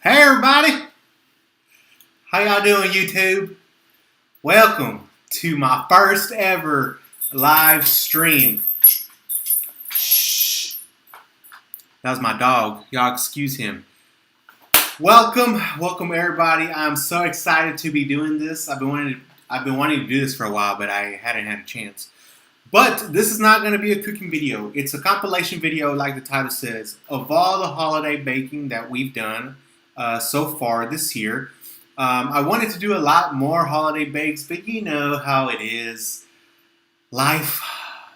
Hey everybody! How y'all doing, YouTube? Welcome to my first ever live stream. Shh. That was my dog. Y'all excuse him. Welcome everybody. I'm so excited to be doing this. I've been wanting to do this for a while, but I hadn't had a chance. But this is not going to be a cooking video. It's a compilation video, like the title says, of all the holiday baking that we've done so far this year. I wanted to do a lot more holiday bakes, but you know how it is. Life,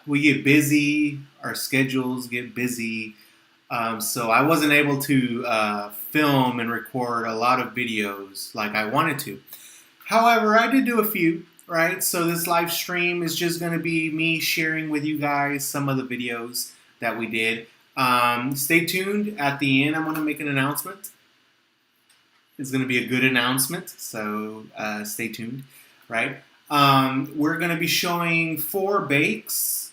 we get busy, our schedules get busy, so I wasn't able to film and record a lot of videos like I wanted to. However, I did do a few, right? So this live stream is just going to be me sharing with you guys some of the videos that we did. Stay tuned. At the end, I'm going to make an announcement. It's going to be a good announcement, so stay tuned, right? We're going to be showing four bakes,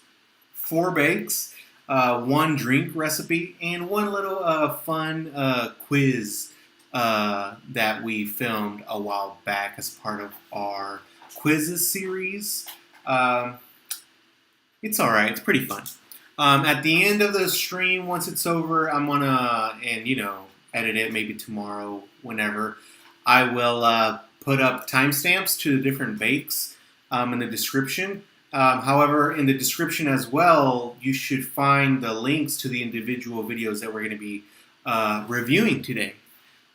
one drink recipe, and one little fun quiz that we filmed a while back as part of our quizzes series. It's all right. It's pretty fun. At the end of the stream, once it's over, I'm going to, edit it maybe tomorrow, whenever. I will put up timestamps to the different bakes in the description. However, in the description as well, you should find the links to the individual videos that we're going to be reviewing today.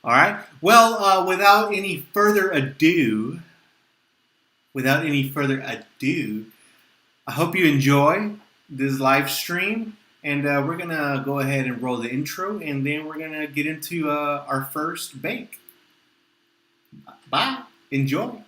All right? Well, without any further ado, I hope you enjoy this live stream. And we're going to go ahead and roll the intro, and then we're going to get into our first bake. Bye. Enjoy.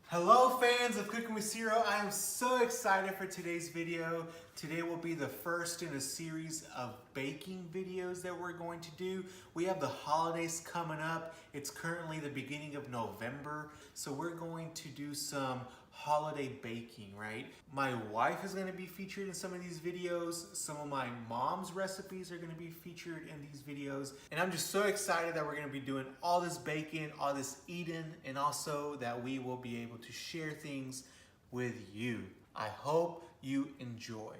Hello fans of Cooking with Ciro. I am so excited for today's video. Today will be the first in a series of baking videos that we're going to do. We have the holidays coming up. It's currently the beginning of November, so we're going to do some holiday baking, right? My wife is going to be featured in some of these videos. Some of my mom's recipes are going to be featured in these videos. And I'm just so excited that we're going to be doing all this baking, all this eating, and also that we will be able to share things with you. I hope you enjoy.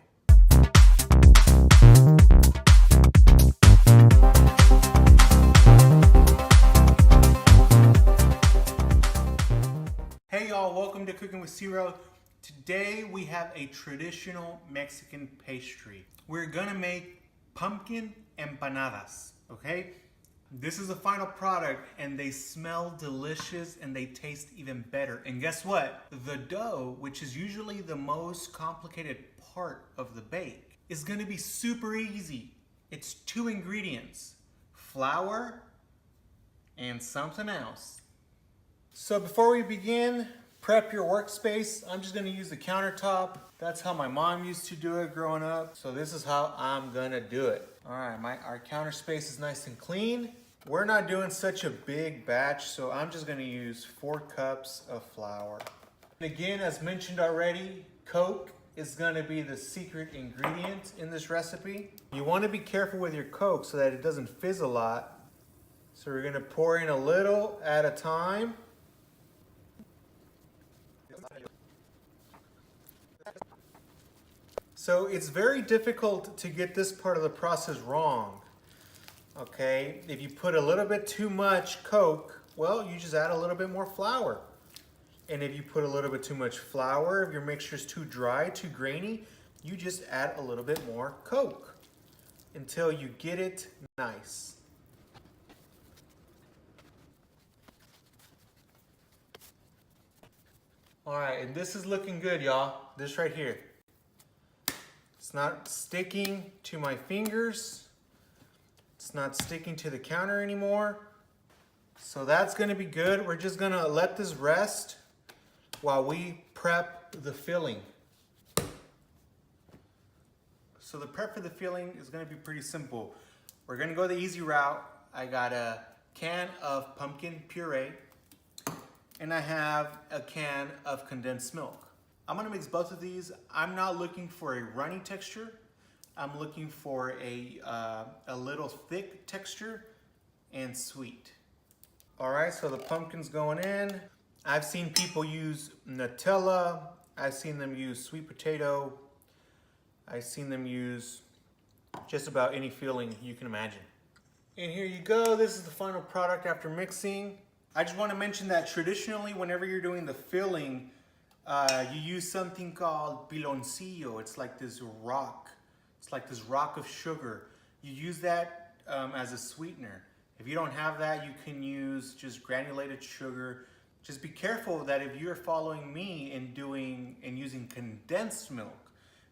Hey y'all, welcome to Cooking with Ciro. Today we have a traditional Mexican pastry. We're gonna make pumpkin empanadas, okay? This is the final product and they smell delicious and they taste even better. And guess what? The dough, which is usually the most complicated part of the bake, is gonna be super easy. It's 2 ingredients, flour and something else. So before we begin, prep your workspace. I'm just gonna use the countertop. That's how my mom used to do it growing up. So this is how I'm gonna do it. All right, our counter space is nice and clean. We're not doing such a big batch, so I'm just gonna use 4 cups of flour. And again, as mentioned already, Coke is gonna be the secret ingredient in this recipe. You wanna be careful with your Coke so that it doesn't fizz a lot. So we're gonna pour in a little at a time. So it's very difficult to get this part of the process wrong, okay? If you put a little bit too much Coke, well, you just add a little bit more flour. And if you put a little bit too much flour, if your mixture is too dry, too grainy, you just add a little bit more Coke until you get it nice. All right, and this is looking good, y'all. This right here. It's not sticking to my fingers. It's not sticking to the counter anymore. So that's gonna be good. We're just gonna let this rest while we prep the filling. So the prep for the filling is gonna be pretty simple. We're gonna go the easy route. I got a can of pumpkin puree and I have a can of condensed milk. I'm gonna mix both of these. I'm not looking for a runny texture. I'm looking for a little thick texture and sweet. All right, so the pumpkin's going in. I've seen people use Nutella. I've seen them use sweet potato. I've seen them use just about any filling you can imagine. And here you go. This is the final product after mixing. I just want to mention that traditionally, whenever you're doing the filling, you use something called piloncillo. It's like this rock. It's like this rock of sugar. You use that as a sweetener. If you don't have that, you can use just granulated sugar. Just be careful that if you're following me and using condensed milk,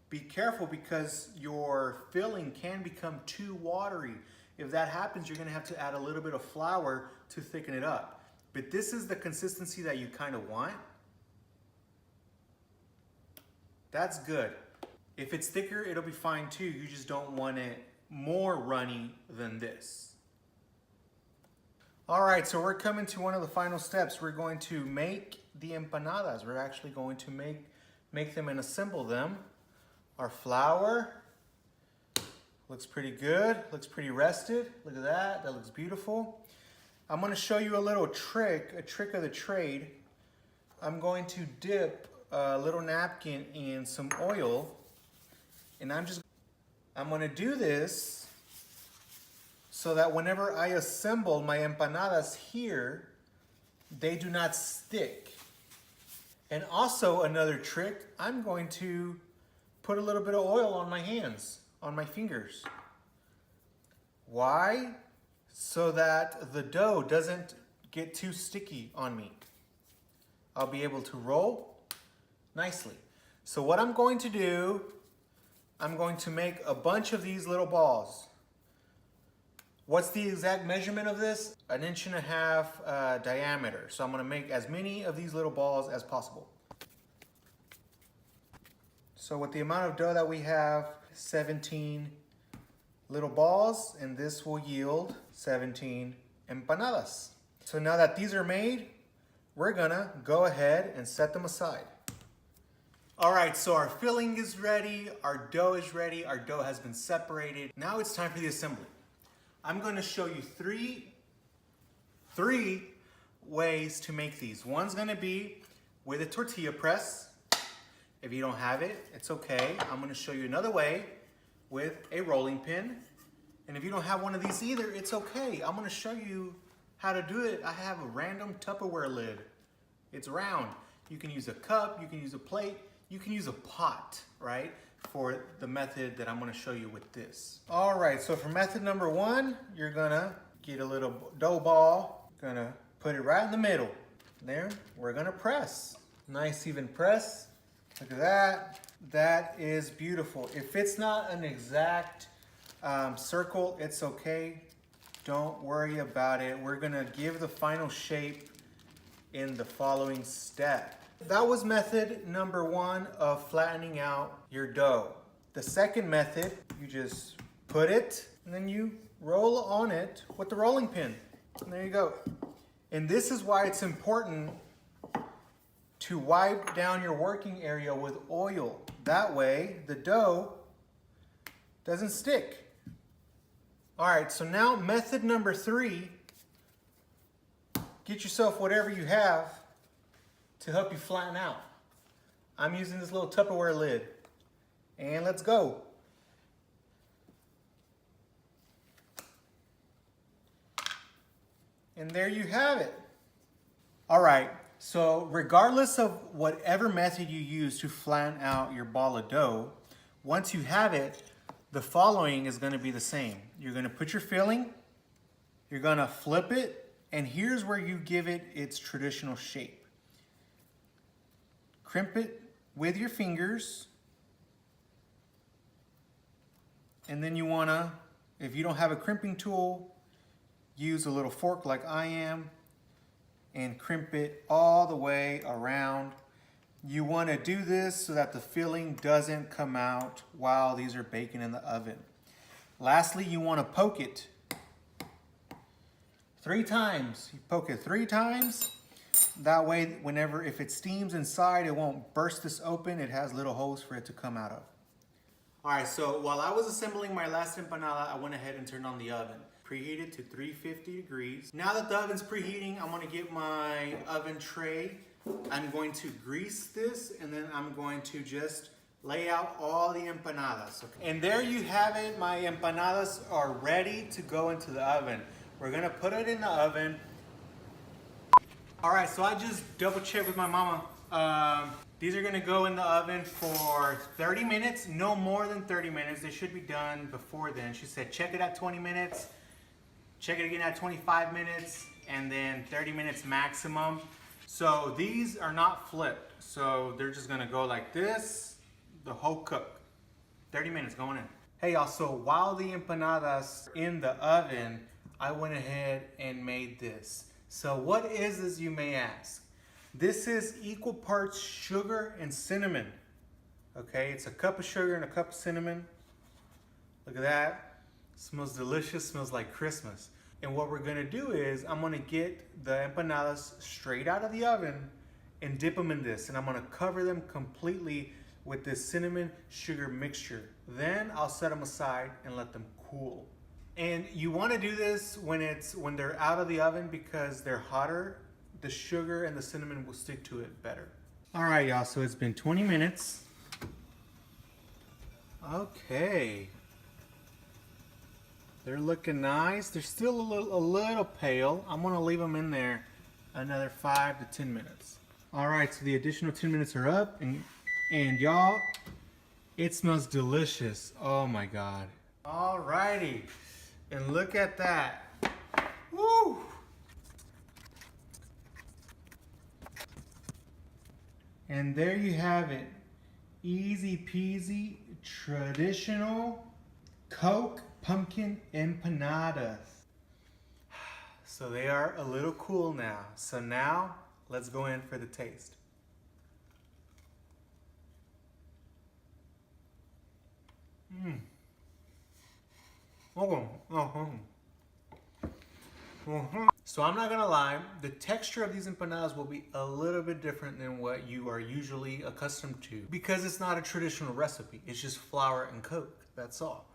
be careful because your filling can become too watery. If that happens, you're gonna have to add a little bit of flour to thicken it up. But this is the consistency that you kind of want. That's good. If it's thicker, it'll be fine too. You just don't want it more runny than this. All right, so we're coming to one of the final steps. We're going to make the empanadas. We're actually going to make them and assemble them. Our flour looks pretty good, looks pretty rested. Look at that, that looks beautiful. I'm gonna show you a little trick, a trick of the trade. I'm going to dip a little napkin in some oil, and I'm gonna do this so that whenever I assemble my empanadas here, they do not stick. And also another trick, I'm going to put a little bit of oil on my hands, on my fingers. Why? So that the dough doesn't get too sticky on me. I'll be able to roll nicely. So what I'm going to do, I'm going to make a bunch of these little balls. What's the exact measurement of this? 1.5 inches diameter. So I'm gonna make as many of these little balls as possible. So with the amount of dough that we have, 17 little balls, and this will yield 17 empanadas. So now that these are made, we're gonna go ahead and set them aside. All right, so our filling is ready, our dough is ready, our dough has been separated. Now it's time for the assembly. I'm going to show you three ways to make these. One's going to be with a tortilla press. If you don't have it, it's okay. I'm going to show you another way with a rolling pin. And if you don't have one of these either, it's okay. I'm going to show you how to do it. I have a random Tupperware lid. It's round. You can use a cup, you can use a plate, you can use a pot, right? For the method that I'm gonna show you with this. All right, so for method number one, you're gonna get a little dough ball, gonna put it right in the middle. There, we're gonna press. Nice even press. Look at that. That is beautiful. If it's not an exact circle, it's okay. Don't worry about it. We're gonna give the final shape in the following step. That was method number one of flattening out your dough. The second method, you just put it and then you roll on it with the rolling pin. And there you go. And this is why it's important to wipe down your working area with oil. That way the dough doesn't stick. All right, so now method number three, get yourself whatever you have to help you flatten out. I'm using this little Tupperware lid. And let's go. And there you have it. All right, so regardless of whatever method you use to flatten out your ball of dough, once you have it, the following is gonna be the same. You're gonna put your filling, you're gonna flip it, and here's where you give it its traditional shape. Crimp it with your fingers, and then you wanna, if you don't have a crimping tool, use a little fork like I am and crimp it all the way around. You wanna do this so that the filling doesn't come out while these are baking in the oven. Lastly, you wanna poke it 3 times. You poke it 3 times, That way, if it steams inside, it won't burst this open. It has little holes for it to come out of. All right, so while I was assembling my last empanada, I went ahead and turned on the oven. Preheated to 350 degrees. Now that the oven's preheating, I'm gonna get my oven tray. I'm going to grease this, and then I'm going to just lay out all the empanadas. Okay. And there you have it. My empanadas are ready to go into the oven. We're gonna put it in the oven. All right, so I just double checked with my mama. These are gonna go in the oven for 30 minutes, no more than 30 minutes. They should be done before then. She said check it at 20 minutes, check it again at 25 minutes, and then 30 minutes maximum. So these are not flipped. So they're just gonna go like this, the whole cook. 30 minutes going in. Hey y'all, so while the empanadas are in the oven, I went ahead and made this. So what is this, you may ask? This is equal parts sugar and cinnamon. Okay, it's a cup of sugar and a cup of cinnamon. Look at that. Smells delicious, smells like Christmas. And what we're gonna do is I'm gonna get the empanadas straight out of the oven and dip them in this. And I'm gonna cover them completely with this cinnamon sugar mixture. Then I'll set them aside and let them cool. And you wanna do this when they're out of the oven because they're hotter. The sugar and the cinnamon will stick to it better. All right, y'all, so it's been 20 minutes. Okay. They're looking nice. They're still a little pale. I'm gonna leave them in there another 5 to 10 minutes. All right, so the additional 10 minutes are up, and y'all, it smells delicious. Oh my God. All righty, and look at that. Woo! And there you have it. Easy peasy, traditional Coke pumpkin empanadas. So they are a little cool now. So now let's go in for the taste. So I'm not gonna lie, the texture of these empanadas will be a little bit different than what you are usually accustomed to because it's not a traditional recipe. It's just flour and Coke, that's all.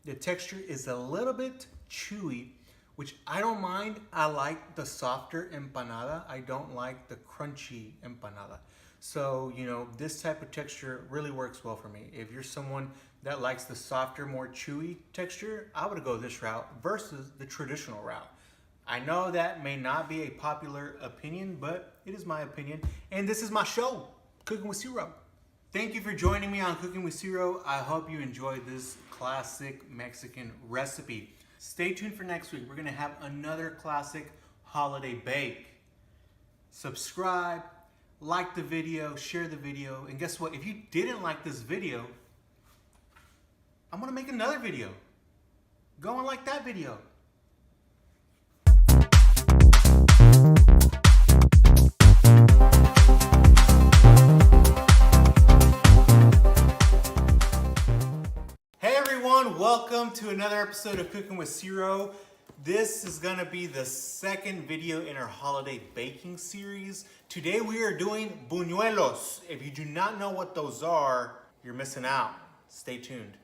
The texture is a little bit chewy, which I don't mind. I like the softer empanada. I don't like the crunchy empanada. So, you know, this type of texture really works well for me. If you're someone that likes the softer, more chewy texture, I would go this route versus the traditional route. I know that may not be a popular opinion, but it is my opinion. And this is my show, Cooking with Ciro. Thank you for joining me on Cooking with Ciro. I hope you enjoyed this classic Mexican recipe. Stay tuned for next week. We're gonna have another classic holiday bake. Subscribe, like the video, share the video, and guess what? If you didn't like this video, I'm gonna make another video. Go and like that video. Welcome to another episode of Cooking with Ciro. This is gonna be the second video in our holiday baking series. Today we are doing bunuelos. If you do not know what those are, you're missing out. Stay tuned.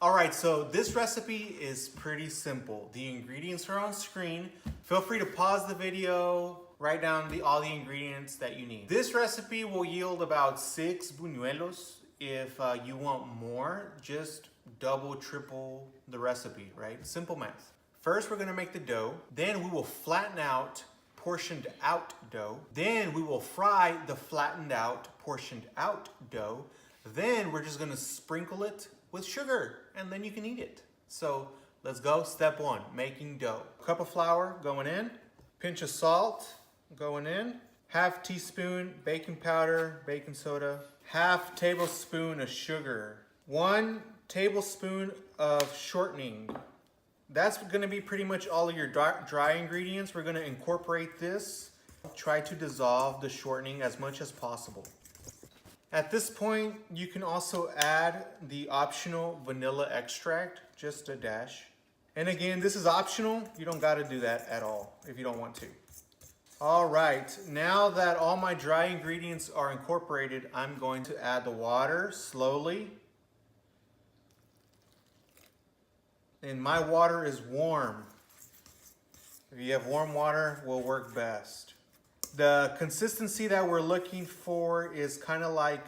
Alright, so this recipe is pretty simple. The ingredients are on screen. Feel free to pause the video, write down all the ingredients that you need. This recipe will yield about 6 bunuelos. If you want more, just double, triple the recipe, right? Simple math. First, we're gonna make the dough. Then we will flatten out portioned out dough. Then we will fry the flattened out, portioned out dough. Then we're just gonna sprinkle it with sugar, and then you can eat it. So let's go. Step 1, making dough. Cup of flour going in, pinch of salt going in, half teaspoon baking powder, baking soda, half tablespoon of sugar, 1 tablespoon of shortening. That's gonna be pretty much all of your dry ingredients. We're gonna incorporate this. Try to dissolve the shortening as much as possible. At this point, you can also add the optional vanilla extract, just a dash. And again, this is optional. You don't got to do that at all if you don't want to. All right, now that all my dry ingredients are incorporated, I'm going to add the water slowly. And my water is warm. If you have warm water, will work best. The consistency that we're looking for is kind of like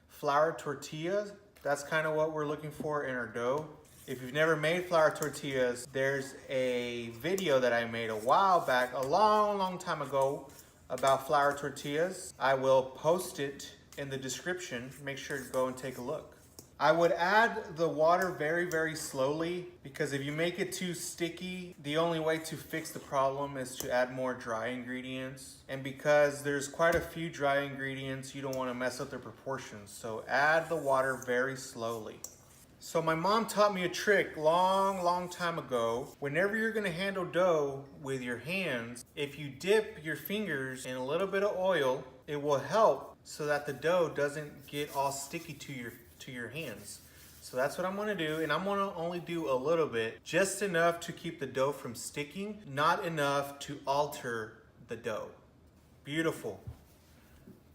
flour tortillas. That's kind of what we're looking for in our dough. If you've never made flour tortillas, there's a video that I made a while back, a long time ago, about flour tortillas. I will post it in the description. Make sure to go and take a look. I would add the water very slowly, because if you make it too sticky, the only way to fix the problem is to add more dry ingredients. And because there's quite a few dry ingredients, you don't want to mess up the proportions. So add the water very slowly. So my mom taught me a trick long time ago. Whenever you're going to handle dough with your hands, if you dip your fingers in a little bit of oil, it will help so that the dough doesn't get all sticky to your hands. So that's what I'm going to do, and I'm going to only do a little bit, just enough to keep the dough from sticking, not enough to alter the dough. Beautiful.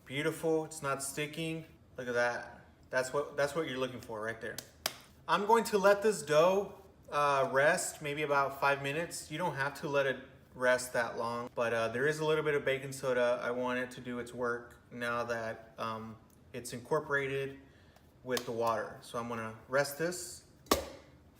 Beautiful. It's not sticking. Look at that. That's what you're looking for right there. I'm going to let this dough rest maybe about 5 minutes. You don't have to let it rest that long, but there is a little bit of baking soda. I want it to do its work now that it's incorporated with the water. So I'm gonna rest this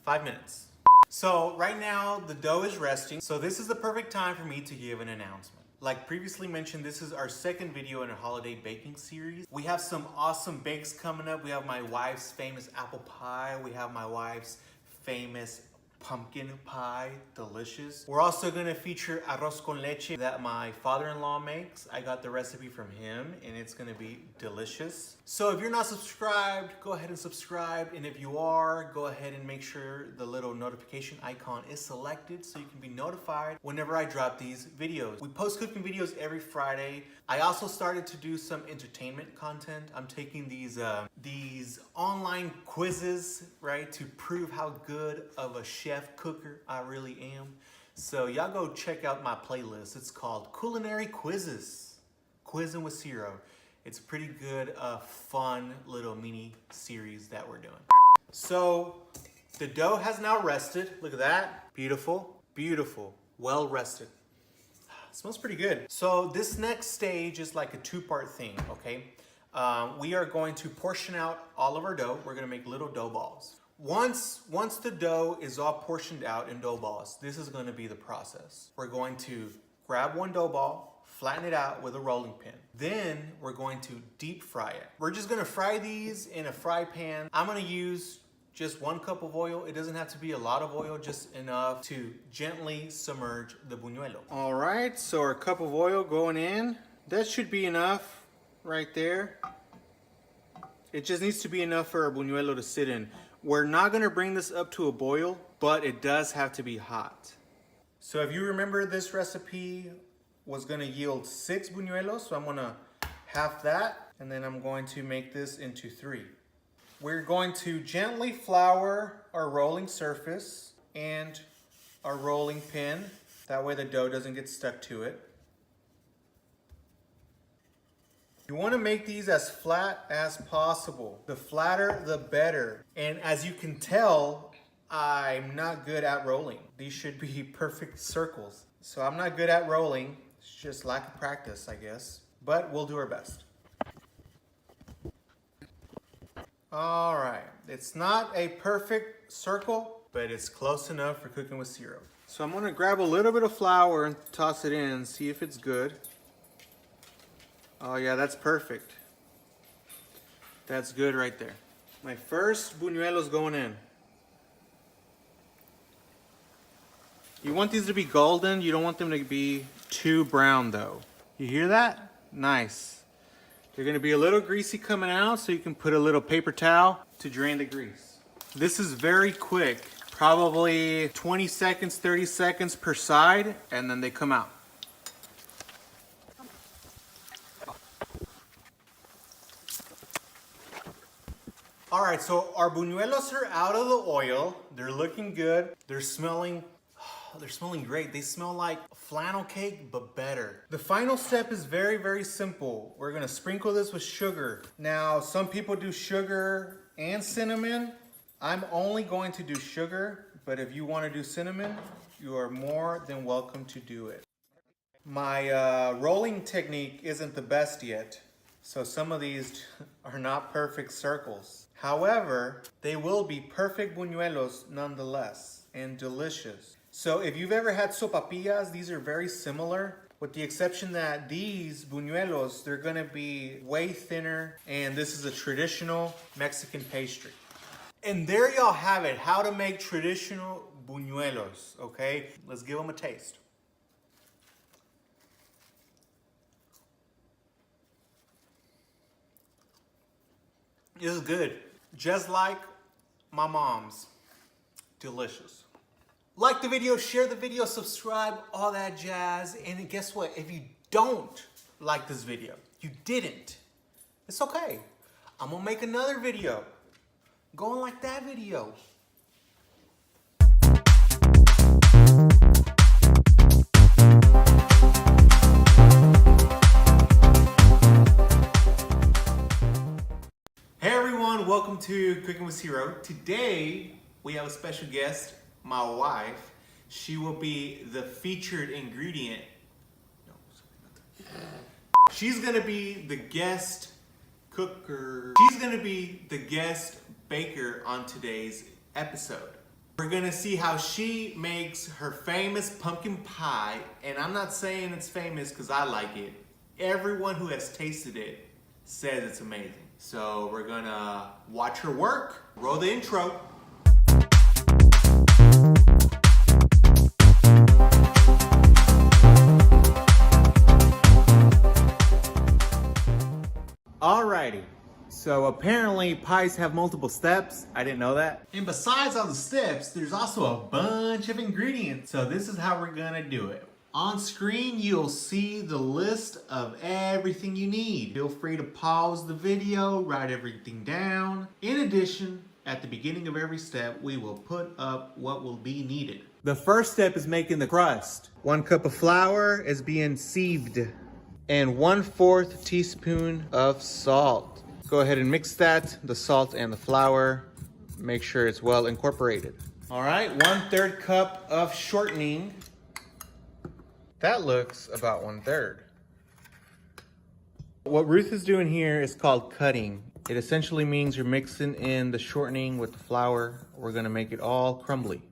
5 minutes. So right now the dough is resting. So this is the perfect time for me to give an announcement. Like previously mentioned, this is our second video in a holiday baking series. We have some awesome bakes coming up. We have my wife's famous apple pie. We have my wife's famous pumpkin pie, delicious. We're also gonna feature arrosconleche that my father-in-law makes. I got the recipe from him and it's gonna be delicious. So if you're not subscribed, go ahead and subscribe. And if you are, go ahead and make sure the little notification icon is selected so you can be notified whenever I drop these videos. We post cooking videos every Friday. I also started to do some entertainment content. I'm taking these online quizzes, right, to prove how good of a chef cooker I really am. So y'all go check out my playlist. It's called Culinary Quizzes, Quizzing with Ciro. It's a pretty good, fun little mini series that we're doing. So the dough has now rested. Look at that. Beautiful, beautiful, well rested. It smells pretty good. So this next stage is like a two-part thing, okay? We are going to portion out all of our dough. We're gonna make little dough balls. Once the dough is all portioned out in dough balls, this is gonna be the process. We're going to grab one dough ball, flatten it out with a rolling pin. Then we're going to deep fry it. We're just gonna fry these in a fry pan. I'm gonna use just 1 cup of oil. It doesn't have to be a lot of oil, just enough to gently submerge the buñuelo. All right, so our cup of oil going in. That should be enough right there. It just needs to be enough for our buñuelo to sit in. We're not gonna bring this up to a boil, but it does have to be hot. So if you remember, this recipe was gonna yield 6 buñuelos, so I'm gonna half that, and then I'm going to make this into 3. We're going to gently flour our rolling surface and our rolling pin. That way the dough doesn't get stuck to it. You want to make these as flat as possible. The flatter, the better. And as you can tell, I'm not good at rolling. These should be perfect circles. So I'm not good at rolling. It's just lack of practice, I guess. But we'll do our best. All right, it's not a perfect circle, but it's close enough for cooking with Ciro. So I'm gonna grab a little bit of flour and toss it in, see if it's good. Oh yeah, that's perfect. That's good right there. My first buñuelo's going in. You want these to be golden, you don't want them to be too brown though. You hear that? Nice. They're gonna be a little greasy coming out, so you can put a little paper towel to drain the grease. This is very quick, probably 20 seconds, 30 seconds per side, and then they come out. All right, so our buñuelos are out of the oil. They're looking good. They're smelling great. They smell like flannel cake, but better. The final step is very, very simple. We're gonna sprinkle this with sugar. Now, some people do sugar and cinnamon. I'm only going to do sugar, but if you wanna do cinnamon, you are more than welcome to do it. My rolling technique isn't the best yet, so some of these are not perfect circles. However, they will be perfect buñuelos nonetheless, and delicious. So if you've ever had sopapillas, these are very similar, with the exception that these buñuelos, they're gonna be way thinner, and this is a traditional Mexican pastry. And there y'all have it, how to make traditional buñuelos, okay? Let's give them a taste. This is good. Just like my mom's. Delicious. Like the video, share the video, subscribe, all that jazz. And guess what? If you don't like this video, you didn't, it's okay. I'm gonna make another video going like that video. Welcome to Cooking with Ciro. Today we have a special guest, my wife. She will be the featured ingredient. She's gonna be the guest cooker. She's gonna be the guest baker on today's episode. We're gonna see how she makes her famous pumpkin pie, and I'm not saying it's famous because I like it. Everyone who has tasted it says it's amazing. So we're gonna watch her work. Roll the intro. Alrighty, so apparently pies have multiple steps. I didn't know that. And besides all the steps, there's also a bunch of ingredients. So this is how we're gonna do it. On screen, you'll see the list of everything you need. Feel free to pause the video, write everything down. In addition, at the beginning of every step, we will put up what will be needed. The first step is making the crust. 1 cup of flour is being sieved, and 1/4 teaspoon of salt. Go ahead and mix that, the salt and the flour. Make sure it's well incorporated. All right, 1/3 cup of shortening. That looks about 1/3. What Ruth is doing here is called cutting. It essentially means you're mixing in the shortening with the flour. We're gonna make it all crumbly.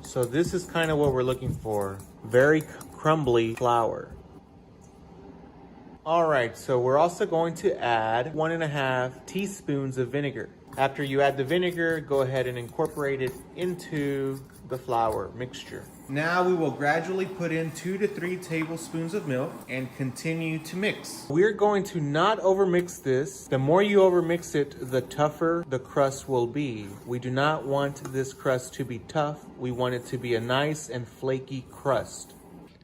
So this is kind of what we're looking for. Very crumbly flour. All right, so we're also going to add 1.5 teaspoons of vinegar. After you add the vinegar, go ahead and incorporate it into the flour mixture. Now we will gradually put in 2 to 3 tablespoons of milk and continue to mix. We're going to not overmix this. The more you overmix it, the tougher the crust will be. We do not want this crust to be tough. We want it to be a nice and flaky crust.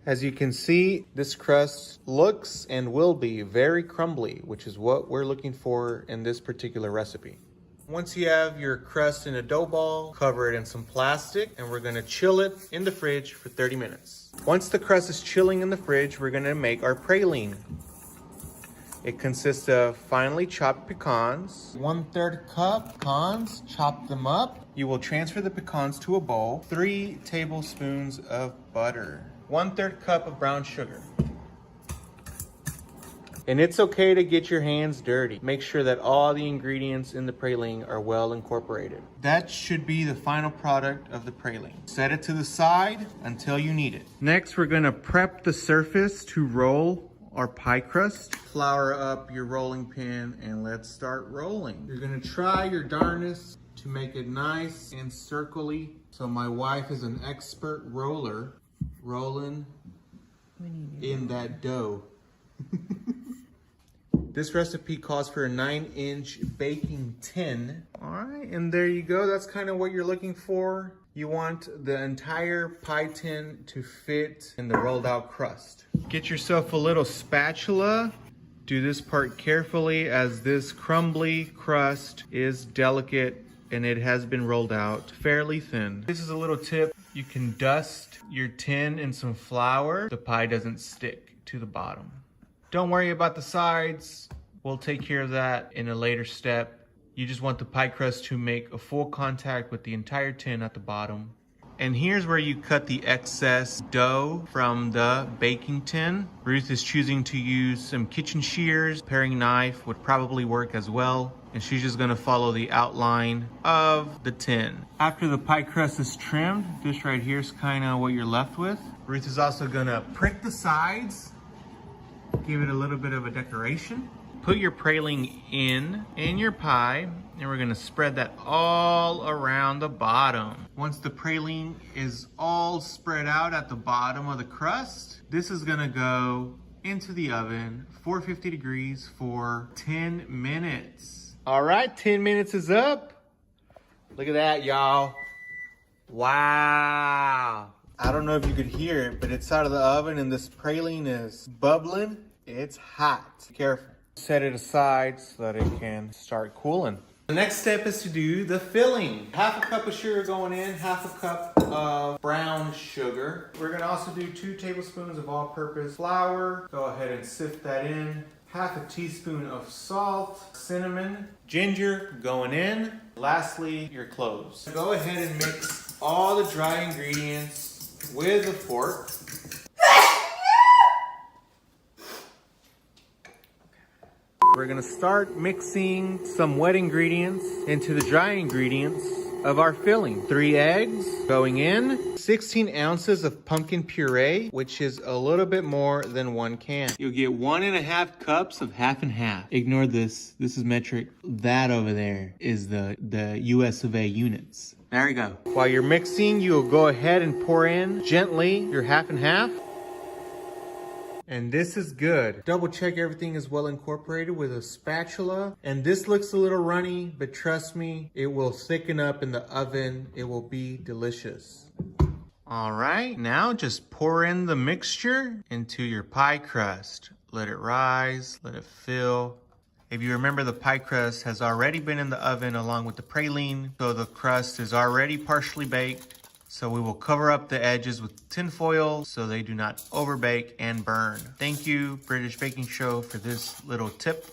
As you can see, this crust looks and will be very crumbly, which is what we're looking for in this particular recipe. Once you have your crust in a dough ball, cover it in some plastic, and we're gonna chill it in the fridge for 30 minutes. Once the crust is chilling in the fridge, we're gonna make our praline. It consists of finely chopped pecans, 1/3 cup pecans, chop them up. You will transfer the pecans to a bowl, 3 tablespoons of butter, 1/3 cup of brown sugar. And it's okay to get your hands dirty. Make sure that all the ingredients in the praline are well incorporated. That should be the final product of the praline. Set it to the side until you need it. Next, we're gonna prep the surface to roll our pie crust. Flour up your rolling pin and let's start rolling. You're gonna try your darnest to make it nice and circly. So my wife is an expert roller, rolling in that dough. This recipe calls for a 9-inch baking tin. All right, and there you go. That's kind of what you're looking for. You want the entire pie tin to fit in the rolled out crust. Get yourself a little spatula Do this part carefully as this crumbly crust is delicate and it has been rolled out fairly thin. This is a little tip. You can dust your tin in some flour. The pie doesn't stick to the bottom. Don't worry about the sides. We'll take care of that in a later step. You just want the pie crust to make a full contact with the entire tin at the bottom. And here's where you cut the excess dough from the baking tin. Ruth is choosing to use some kitchen shears. Paring knife would probably work as well. And she's just gonna follow the outline of the tin. After the pie crust is trimmed, this right here is kind of what you're left with. Ruth is also gonna prick the sides, give it a little bit of a decoration. Put your praline in your pie, and we're gonna spread that all around the bottom. Once the praline is all spread out at the bottom of the crust, this is gonna go into the oven, 450 degrees for 10 minutes. All right, 10 minutes is up. Look at that, y'all. Wow. I don't know if you could hear it, but it's out of the oven and this praline is bubbling. It's hot. Be careful. Set it aside so that it can start cooling. The next step is to do the filling. Half a cup of sugar going in, half a cup of brown sugar. We're gonna also do 2 tablespoons of all-purpose flour. Go ahead and sift that in. Half a teaspoon of salt, cinnamon, ginger going in. Lastly, your cloves. Go ahead and mix all the dry ingredients with a fork. We're gonna start mixing some wet ingredients into the dry ingredients of our filling. 3 eggs going in, 16 ounces of pumpkin puree, which is a little bit more than 1 can. You'll get 1.5 cups of half and half. Ignore this, this is metric. That over there is the US of A units. There you go. While you're mixing, you'll go ahead and pour in gently your half and half. And this is good. Double check everything is well incorporated with a spatula. And this looks a little runny, but trust me, it will thicken up in the oven. It will be delicious. All right, now just pour in the mixture into your pie crust. Let it rise, let it fill. If you remember, the pie crust has already been in the oven along with the praline, so the crust is already partially baked. So we will cover up the edges with tin foil so they do not overbake and burn. Thank you, British Baking Show, for this little tip.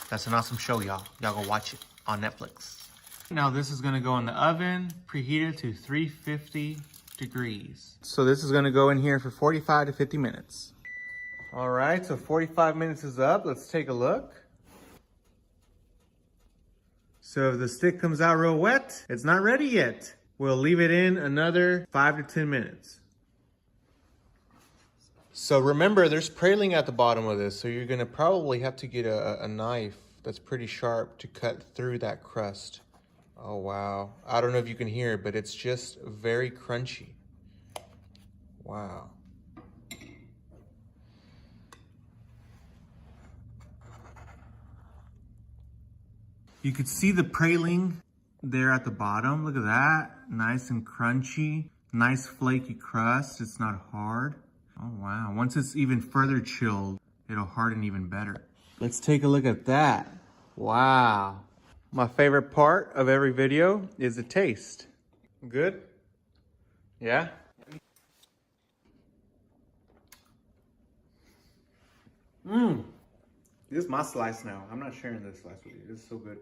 That's an awesome show, y'all. Y'all go watch it on Netflix. Now this is gonna go in the oven, preheated to 350 degrees. So this is gonna go in here for 45 to 50 minutes. All right, so 45 minutes is up. Let's take a look. So if the stick comes out real wet, it's not ready yet. We'll leave it in another 5 to 10 minutes. So remember, there's praline at the bottom of this, so you're gonna probably have to get a knife that's pretty sharp to cut through that crust. Oh wow, I don't know if you can hear it, but it's just very crunchy. Wow. You could see the praline there at the bottom. Look at that. Nice and crunchy. Nice flaky crust. It's not hard. Oh wow. Once it's even further chilled, it'll harden even better. Let's take a look at that. Wow. My favorite part of every video is the taste. Good? Yeah? Mmm. This is my slice now. I'm not sharing this slice with you. This is so good.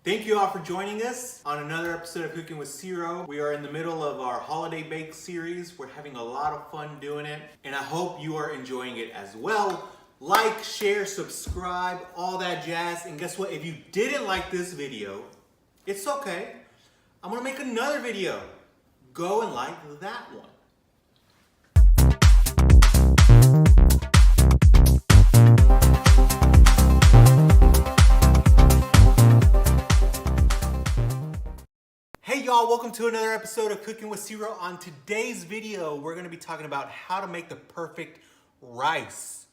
Thank you all for joining us on another episode of Cooking with Ciro. We are in the middle of our holiday bake series. We're having a lot of fun doing it, and I hope you are enjoying it as well. Like, share, subscribe, all that jazz. And guess what? If you didn't like this video, it's okay. I'm gonna make another video. Go and like that one. Hey y'all, welcome to another episode of Cooking with Ciro. On today's video, we're gonna be talking about how to make the perfect rice.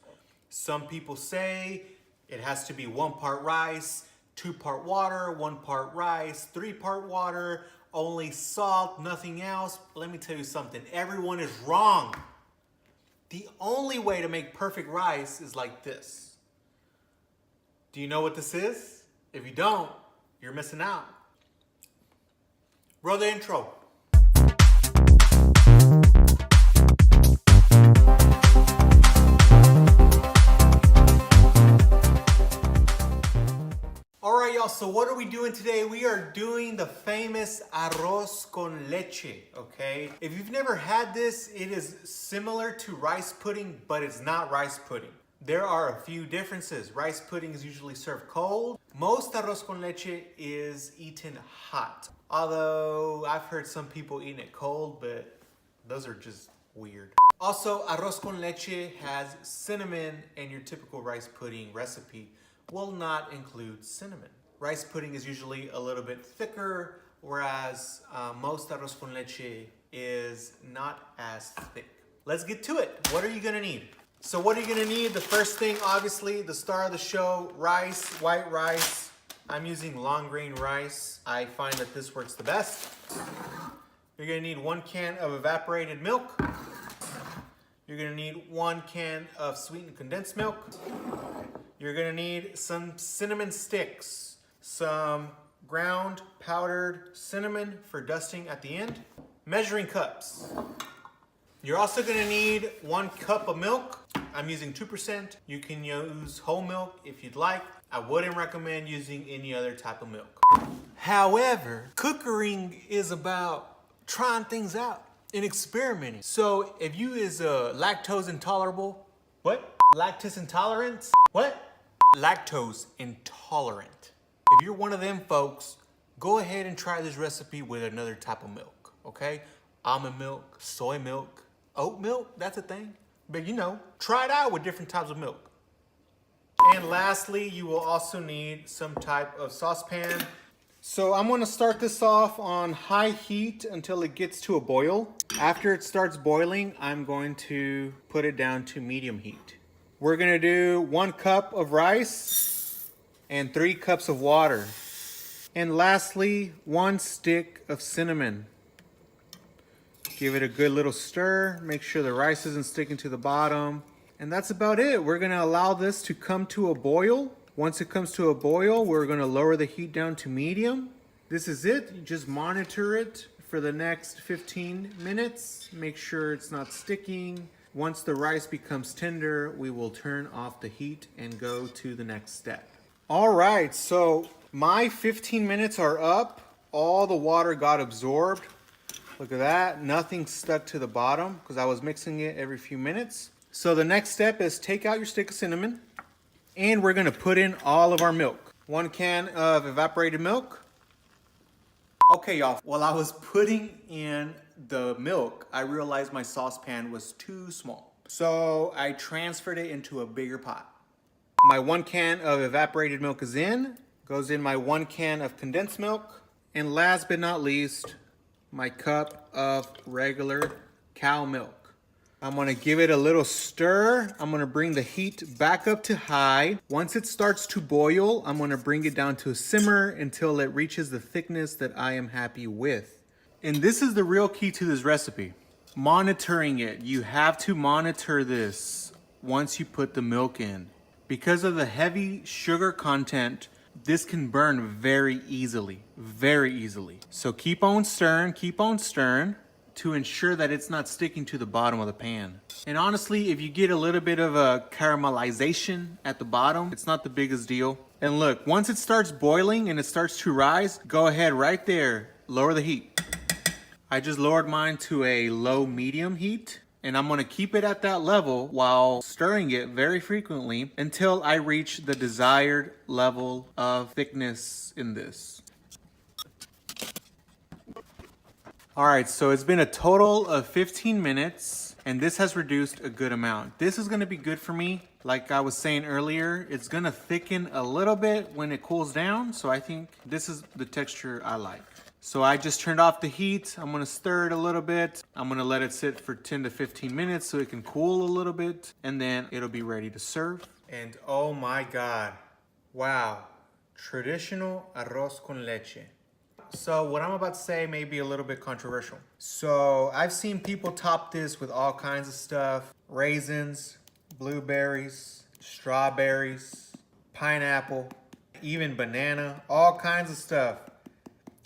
Some people say it has to be 1 part rice, 2 part water, 1 part rice, 3 part water, only salt, nothing else. Let me tell you something, everyone is wrong. The only way to make perfect rice is like this. Do you know what this is? If you don't, you're missing out. Roll the intro. All right, y'all, so what are we doing today? We are doing the famous arroz con leche, okay? If you've never had this, it is similar to rice pudding, but it's not rice pudding. There are a few differences. Rice pudding is usually served cold. Most arroz con leche is eaten hot. Although I've heard some people eating it cold, but those are just weird. Also, arroz con leche has cinnamon, and your typical rice pudding recipe will not include cinnamon. Rice pudding is usually a little bit thicker, whereas most arroz con leche is not as thick. Let's get to it. What are you gonna need? So what are you gonna need? The first thing, obviously, the star of the show, rice, white rice. I'm using long grain rice. I find that this works the best. You're gonna need 1 can of evaporated milk. You're gonna need 1 can of sweetened condensed milk. You're gonna need some cinnamon sticks, some ground powdered cinnamon for dusting at the end, measuring cups. You're also gonna need 1 cup of milk. I'm using 2%. You can use whole milk if you'd like. I wouldn't recommend using any other type of milk. However, cooking is about trying things out and experimenting. So if you is lactose intolerable, what? Lactose intolerant? What? Lactose intolerant. If you're one of them folks, go ahead and try this recipe with another type of milk, okay? Almond milk, soy milk, oat milk, that's a thing. But you know, try it out with different types of milk. And lastly, you will also need some type of saucepan. So I'm gonna start this off on high heat until it gets to a boil. After it starts boiling, I'm going to put it down to medium heat. We're gonna do 1 cup of rice and 3 cups of water. And lastly, 1 stick of cinnamon. Give it a good little stir. Make sure the rice isn't sticking to the bottom. And that's about it. We're gonna allow this to come to a boil. Once it comes to a boil, we're gonna lower the heat down to medium. This is it. You just monitor it for the next 15 minutes. Make sure it's not sticking. Once the rice becomes tender, we will turn off the heat and go to the next step. All right, so my 15 minutes are up. All the water got absorbed. Look at that, nothing stuck to the bottom because I was mixing it every few minutes. So the next step is take out your stick of cinnamon and we're gonna put in all of our milk. 1 can of evaporated milk. Okay, y'all, while I was putting in the milk, I realized my saucepan was too small. So I transferred it into a bigger pot. My 1 can of evaporated milk is in, goes in my 1 can of condensed milk, and last but not least, my cup of regular cow milk. I'm gonna give it a little stir. I'm gonna bring the heat back up to high. Once it starts to boil, I'm gonna bring it down to a simmer until it reaches the thickness that I am happy with. And this is the real key to this recipe. Monitoring it. You have to monitor this once you put the milk in. Because of the heavy sugar content, this can burn very easily. So keep on stirring to ensure that it's not sticking to the bottom of the pan. And honestly, if you get a little bit of a caramelization at the bottom, it's not the biggest deal. And look, once it starts boiling and it starts to rise, go ahead right there, lower the heat. I just lowered mine to a low medium heat. And I'm gonna keep it at that level while stirring it very frequently until I reach the desired level of thickness in this. All right, so it's been a total of 15 minutes and this has reduced a good amount. This is gonna be good for me. Like I was saying earlier, it's gonna thicken a little bit when it cools down. So I think this is the texture I like. So I just turned off the heat. I'm gonna stir it a little bit. I'm gonna let it sit for 10 to 15 minutes so it can cool a little bit and then it'll be ready to serve. And oh my God, wow, traditional arroz con leche. So what I'm about to say may be a little bit controversial. So I've seen people top this with all kinds of stuff. Raisins, blueberries, strawberries, pineapple, even banana, all kinds of stuff.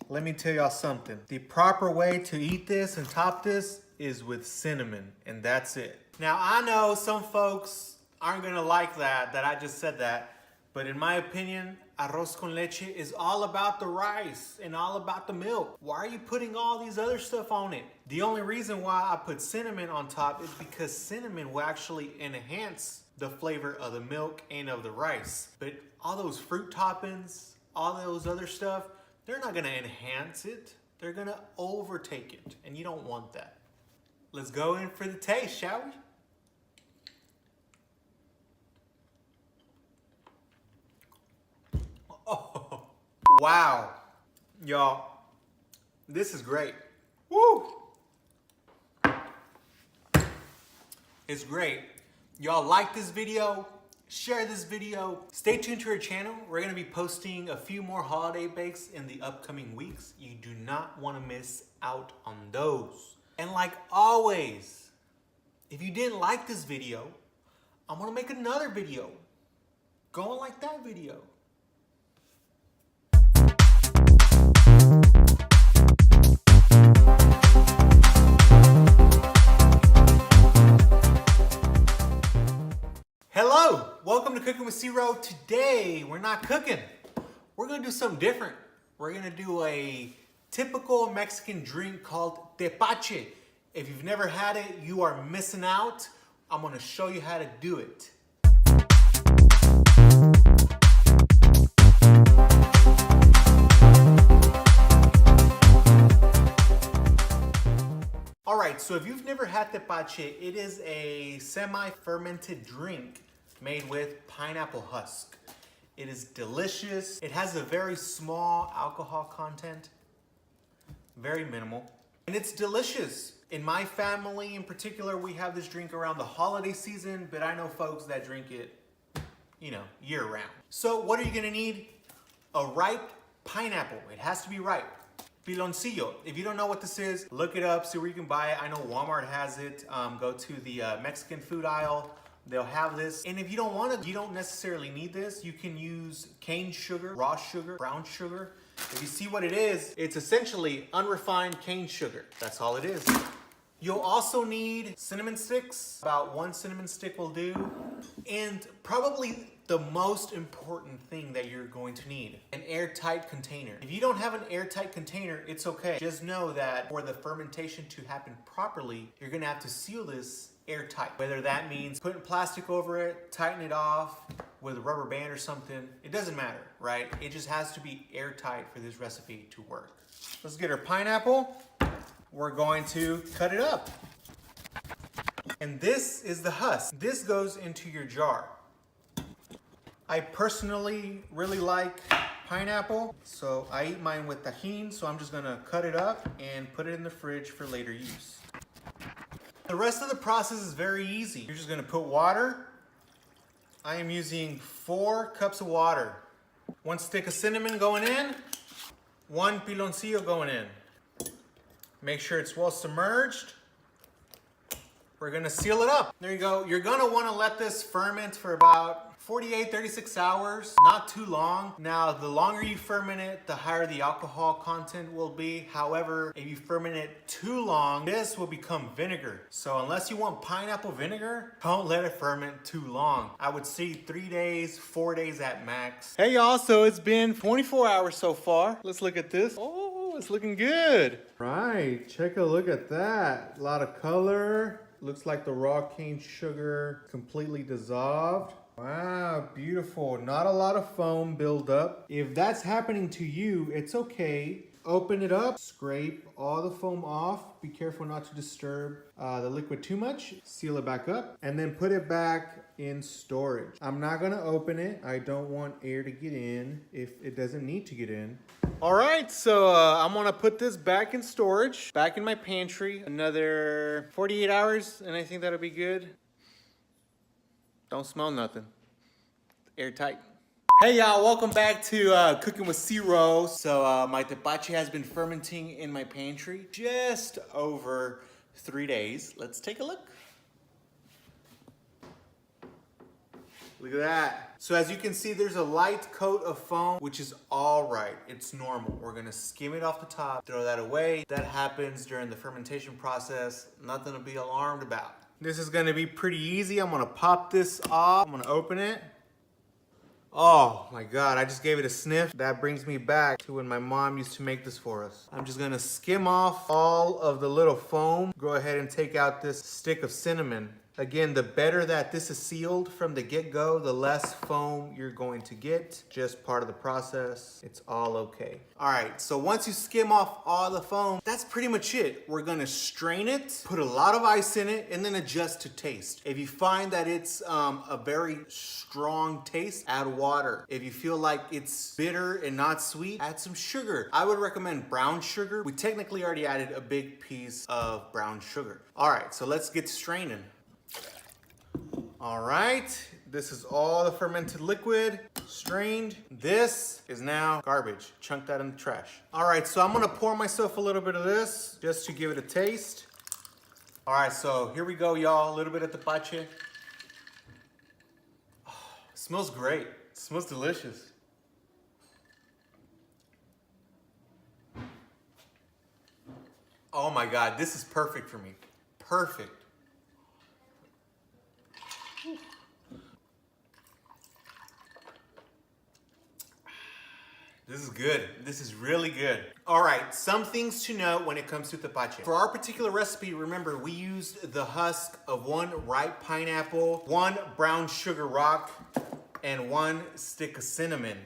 Let me tell y'all something. The proper way to eat this and top this is with cinnamon, and that's it. Now I know some folks aren't gonna like that I just said that, but in my opinion, arroz con leche is all about the rice and all about the milk. Why are you putting all these other stuff on it? The only reason why I put cinnamon on top is because cinnamon will actually enhance the flavor of the milk and of the rice. But all those fruit toppings, all those other stuff, they're not gonna enhance it. They're gonna overtake it, and you don't want that. Let's go in for the taste, shall we? Oh, wow. Y'all, this is great. Woo! It's great. Y'all like this video? Share this video. Stay tuned to our channel. We're gonna be posting a few more holiday bakes in the upcoming weeks. You do not wanna miss out on those. And like always, if you didn't like this video, I'm gonna make another video going like that video. Hello, welcome to Cooking with Ciro. Today, we're not cooking. We're gonna do something different. We're gonna do a typical Mexican drink called tepache. If you've never had it, you are missing out. I'm gonna show you how to do it. All right, so if you've never had tepache, it is a semi-fermented drink made with pineapple husk. It is delicious. It has a very small alcohol content, very minimal, and it's delicious. In my family in particular, we have this drink around the holiday season, but I know folks that drink it, year round. So what are you gonna need? A ripe pineapple. It has to be ripe. Piloncillo. If you don't know what this is, look it up, see where you can buy it. I know Walmart has it. Go to the Mexican food aisle. They'll have this. And if you don't want it, you don't necessarily need this. You can use cane sugar, raw sugar, brown sugar. If you see what it is, it's essentially unrefined cane sugar. That's all it is. You'll also need cinnamon sticks. About 1 cinnamon stick will do. And probably the most important thing that you're going to need, an airtight container. If you don't have an airtight container, it's okay. Just know that for the fermentation to happen properly, you're gonna have to seal this airtight. Whether that means putting plastic over it, tighten it off with a rubber band or something, it doesn't matter, right? It just has to be airtight for this recipe to work. Let's get our pineapple. We're going to cut it up. And this is the husk. This goes into your jar. I personally really like pineapple, so I eat mine with tahini, so I'm just gonna cut it up and put it in the fridge for later use. The rest of the process is very easy. You're just gonna put water. I am using 4 cups of water. 1 stick of cinnamon going in, 1 piloncillo going in. Make sure it's well submerged. We're gonna seal it up. There you go. You're gonna wanna let this ferment for about 48, 36 hours, not too long. Now, the longer you ferment it, the higher the alcohol content will be. However, if you ferment it too long, this will become vinegar. So unless you want pineapple vinegar, don't let it ferment too long. I would say 3 days, 4 days at max. Hey y'all, so it's been 24 hours so far. Let's look at this. Oh, it's looking good. Right, check a look at that. A lot of color. Looks like the raw cane sugar completely dissolved. Wow, beautiful. Not a lot of foam buildup. If that's happening to you, it's okay. Open it up, scrape all the foam off. Be careful not to disturb the liquid too much. Seal it back up and then put it back in storage. I'm not gonna open it. I don't want air to get in if it doesn't need to get in. All right, so I'm gonna put this back in storage, back in my pantry, another 48 hours, and I think that'll be good. Don't smell nothing. Airtight. Hey y'all, welcome back to Cooking with Ciro. So my tepache has been fermenting in my pantry just over 3 days. Let's take a look. Look at that. So as you can see, there's a light coat of foam, which is all right. It's normal. We're gonna skim it off the top, throw that away. That happens during the fermentation process. Nothing to be alarmed about. This is gonna be pretty easy. I'm gonna pop this off. I'm gonna open it. Oh my God, I just gave it a sniff. That brings me back to when my mom used to make this for us. I'm just gonna skim off all of the little foam. Go ahead and take out this stick of cinnamon. Again, the better that this is sealed from the get-go, the less foam you're going to get. Just part of the process. It's all okay. All right, so once you skim off all the foam, that's pretty much it. We're gonna strain it, put a lot of ice in it, and then adjust to taste. If you find that it's a very strong taste, add water. If you feel like it's bitter and not sweet, add some sugar. I would recommend brown sugar. We technically already added a big piece of brown sugar. All right, so let's get straining. All right, this is all the fermented liquid, strained. This is now garbage. Chunk that in the trash. All right, so I'm gonna pour myself a little bit of this just to give it a taste. All right, so here we go, y'all. A little bit of tepache. Oh, it smells great. It smells delicious. Oh my God, this is perfect for me. Perfect. This is good. This is really good. All right, some things to know when it comes to tepache. For our particular recipe, remember, we used the husk of 1 ripe pineapple, 1 brown sugar rock, and 1 stick of cinnamon.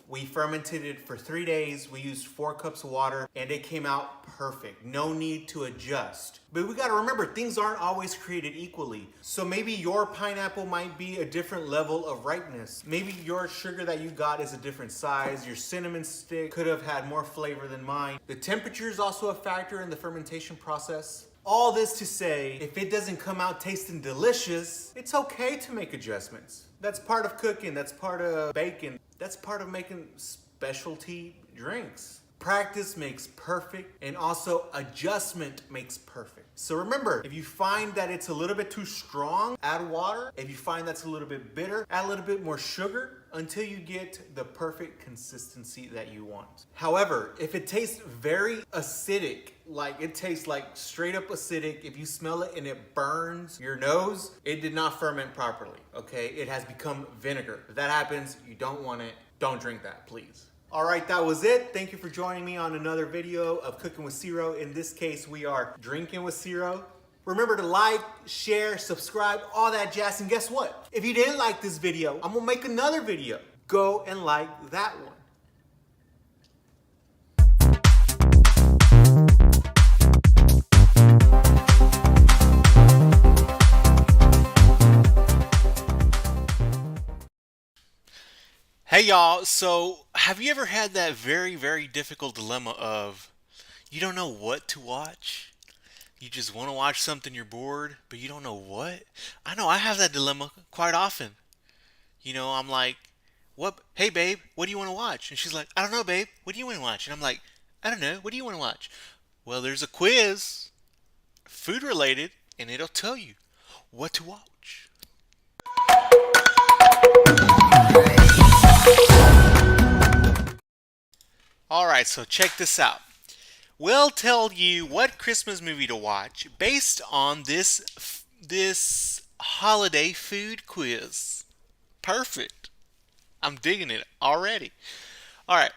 We fermented it for 3 days. We used 4 cups of water and it came out perfect. No need to adjust. But we gotta remember, things aren't always created equally. So maybe your pineapple might be a different level of ripeness. Maybe your sugar that you got is a different size. Your cinnamon stick could have had more flavor than mine. The temperature is also a factor in the fermentation process. All this to say, if it doesn't come out tasting delicious, it's okay to make adjustments. That's part of cooking, that's part of baking, that's part of making specialty drinks. Practice makes perfect, and also adjustment makes perfect. So remember, if you find that it's a little bit too strong, add water. If you find that's a little bit bitter, add a little bit more sugar until you get the perfect consistency that you want. However, if it tastes very acidic, like it tastes like straight up acidic, if you smell it and it burns your nose, it did not ferment properly, okay? It has become vinegar. If that happens, you don't want it. Don't drink that, please. All right, that was it. Thank you for joining me on another video of Cooking with Ciro. In this case, we are drinking with Ciro. Remember to like, share, subscribe, all that jazz. And guess what? If you didn't like this video, I'm gonna make another video. Go and like that one. Hey y'all, so have you ever had that very, very difficult dilemma of you don't know what to watch? You just want to watch something, you're bored, but you don't know what? I know I have that dilemma quite often. You know, I'm like, what? Hey babe, what do you want to watch? And she's like, I don't know, babe, what do you want to watch? And I'm like, I don't know, what do you want to watch? Well, there's a quiz, food related, and it'll tell you what to watch. Alright, so check this out. We'll tell you what Christmas movie to watch based on this holiday food quiz. Perfect. I'm digging it already. Alright,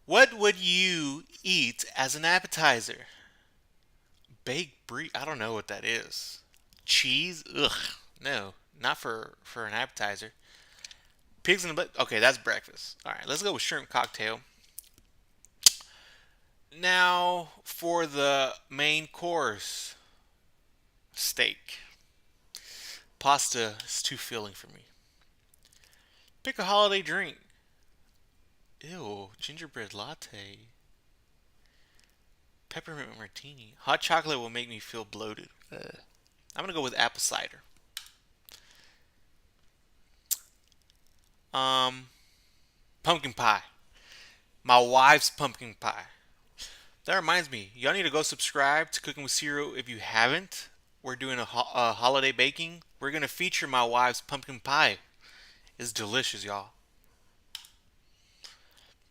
what would you eat as an appetizer? Baked brie? I don't know what that is. Cheese? Ugh. No, not for an appetizer. Pigs in the butt? Okay, that's breakfast. Alright, let's go with shrimp cocktail. Now, for the main course, steak. Pasta is too filling for me. Pick a holiday drink. Ew, gingerbread latte. Peppermint martini. Hot chocolate will make me feel bloated. I'm going to go with apple cider. pumpkin pie. My wife's pumpkin pie. That reminds me, y'all need to go subscribe to Cooking with Ciro if you haven't. We're doing a holiday baking. We're gonna feature my wife's pumpkin pie. It's delicious, y'all.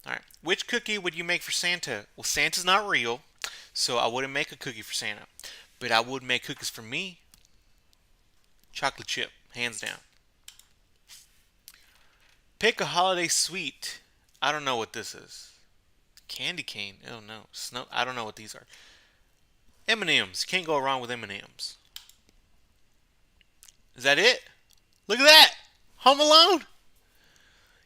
All right. Which cookie would you make for Santa? Well, Santa's not real, so I wouldn't make a cookie for Santa. But I would make cookies for me. Chocolate chip, hands down. Pick a holiday sweet. I don't know what this is. Candy cane. Oh no. Snow. I don't know what these are. M&Ms. Can't go wrong with M&Ms. Is that it? Look at that. Home Alone.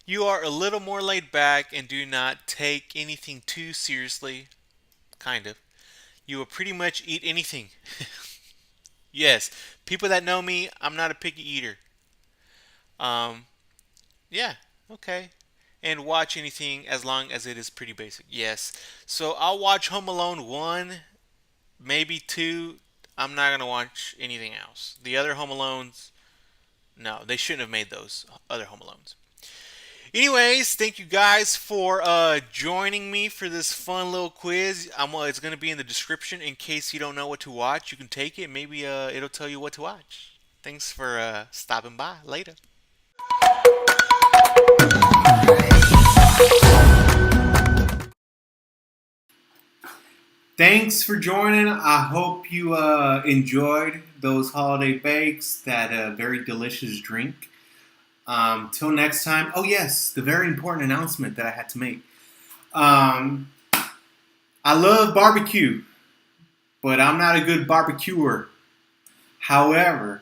You are a little more laid back and do not take anything too seriously. Kind of. You will pretty much eat anything. Yes. People that know me, I'm not a picky eater. Um, yeah. Okay. And watch anything as long as it is pretty basic. Yes. So I'll watch Home Alone 1, maybe 2. I'm not going to watch anything else. The other Home Alones, no, they shouldn't have made those other Home Alones. Anyways, thank you guys for joining me for this fun little quiz. It's going to be in the description in case you don't know what to watch. You can take it. Maybe it'll tell you what to watch. Thanks for stopping by. Later. Thanks for joining. I hope you enjoyed those holiday bakes, that very delicious drink. Till next time. Oh, yes, the very important announcement that I had to make. I love barbecue, but I'm not a good barbecuer. However,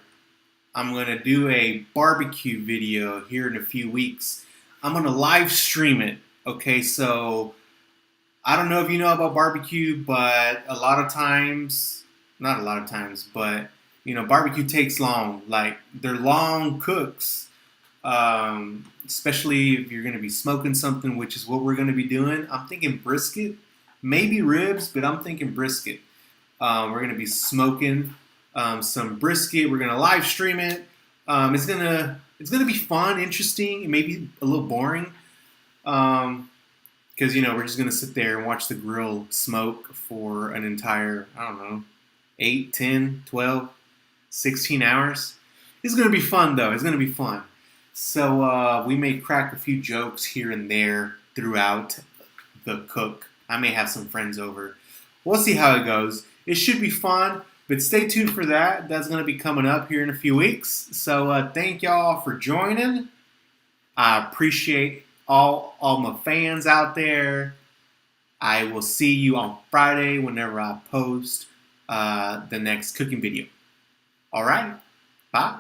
I'm going to do a barbecue video here in a few weeks. I'm going to live stream it. Okay, so I don't know if you know about barbecue, but a lot of times, not a lot of times, but barbecue takes long. Like, they're long cooks, especially if you're going to be smoking something, which is what we're going to be doing. I'm thinking brisket, maybe ribs, but I'm thinking brisket. We're going to be smoking some brisket. We're going to live stream it. It's gonna be fun, interesting, maybe a little boring. Because we're just gonna sit there and watch the grill smoke for an entire, I don't know, 8, 10, 12, 16 hours. It's gonna be fun though. It's gonna be fun. So we may crack a few jokes here and there throughout the cook. I may have some friends over. We'll see how it goes. It should be fun, but stay tuned for that. That's gonna be coming up here in a few weeks. So thank y'all for joining. I appreciate all my fans out there. I will see you on Friday whenever I post the next cooking video. All right, bye.